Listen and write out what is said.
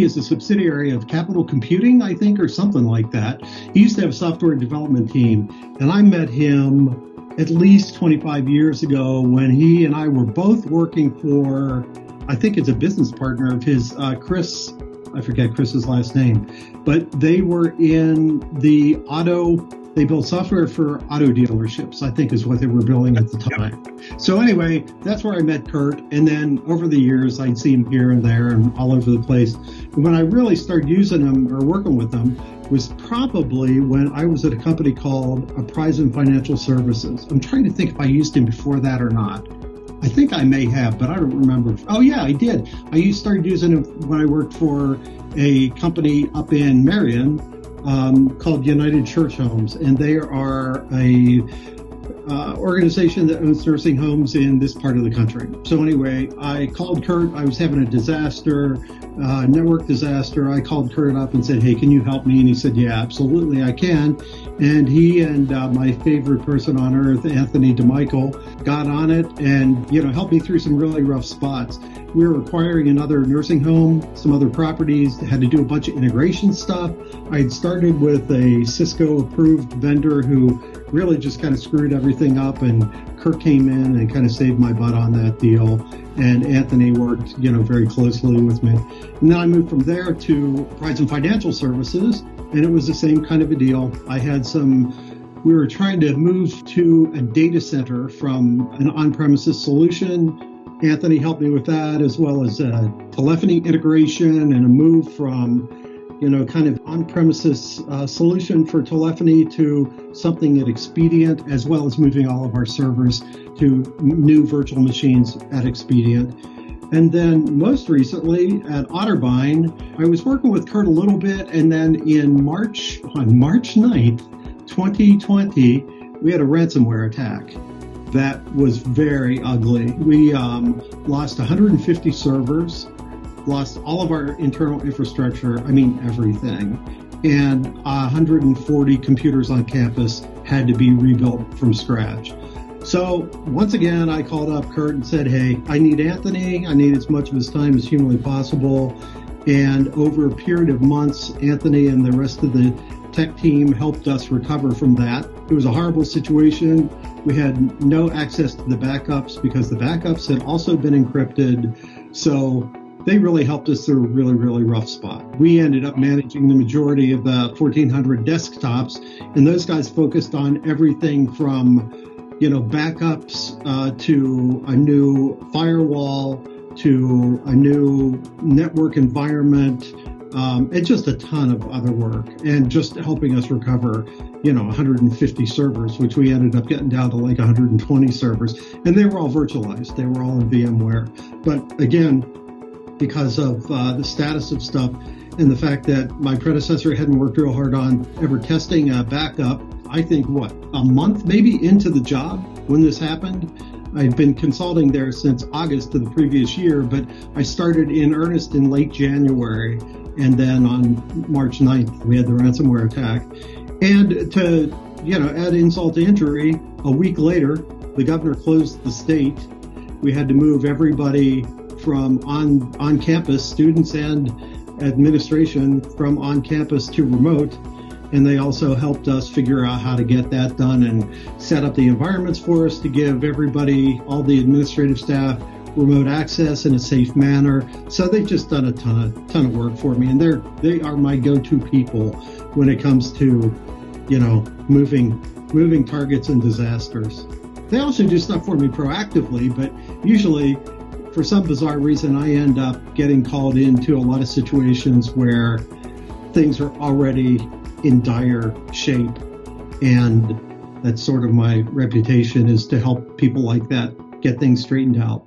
is a subsidiary of Capital Computing, I think, or something like that. He used to have a software development team, and I met him at least 25 years ago when he and I were both working for, I think it's a business partner of his, Chris, I forget Chris's last name, but they were in the they built software for auto dealerships, I think is what they were building at the time. So anyway, that's where I met Kurt. And then over the years, I'd see him here and there and all over the place. And when I really started using him or working with him was probably when I was at a company called Prevalent Financial Services. I'm trying to think if I used him before that or not. I think I may have, but I don't remember. Oh, yeah, I did. I started using him when I worked for a company up in Marion called United Church Homes, and they are a organization that owns nursing homes in this part of the country. So anyway, I called Kurt. I was having a disaster, network disaster. I called Kurt up and said, hey, can you help me? And he said, yeah, absolutely, I can. And he and my favorite person on earth, Anthony DeMichael, got on it and, helped me through some really rough spots. We were acquiring another nursing home, some other properties, had to do a bunch of integration stuff. I had started with a Cisco-approved vendor who really just kind of screwed everything up, and Kirk came in and kind of saved my butt on that deal. And Anthony worked, very closely with me. And then I moved from there to Prevalent Financial Services, and it was the same kind of a deal. We were trying to move to a data center from an on-premises solution. Anthony helped me with that, as well as telephony integration and a move from, kind of on-premises solution for telephony to something at Expedient, as well as moving all of our servers to new virtual machines at Expedient. And then most recently at Otterbein, I was working with Kurt a little bit, and then on March 9th, 2020, we had a ransomware attack. That was very ugly. We lost 150 servers, lost all of our internal infrastructure, everything, and 140 computers on campus had to be rebuilt from scratch. So once again, I called up Kurt and said, hey, I need Anthony. I need as much of his time as humanly possible. And over a period of months, Anthony and the rest of the tech team helped us recover from that. It was a horrible situation. We had no access to the backups because the backups had also been encrypted. So they really helped us through a really, really rough spot. We ended up managing the majority of the 1,400 desktops, and those guys focused on everything from, backups to a new firewall to a new network environment. And just a ton of other work, and just helping us recover, 150 servers, which we ended up getting down to like 120 servers. And they were all virtualized. They were all in VMware. But again, because of the status of stuff and the fact that my predecessor hadn't worked real hard on ever testing a backup, I think, a month maybe into the job when this happened. I'd been consulting there since August of the previous year, but I started in earnest in late January. And then on March 9th, we had the ransomware attack. And to, add insult to injury, a week later, the governor closed the state. We had to move everybody from on campus, students and administration, from on campus to remote. And they also helped us figure out how to get that done and set up the environments for us to give everybody, all the administrative staff, remote access in a safe manner. So they've just done a ton of work for me, and they are my go-to people when it comes to, moving targets and disasters. They also do stuff for me proactively, but usually for some bizarre reason, I end up getting called into a lot of situations where things are already in dire shape, and that's sort of my reputation, is to help people like that get things straightened out.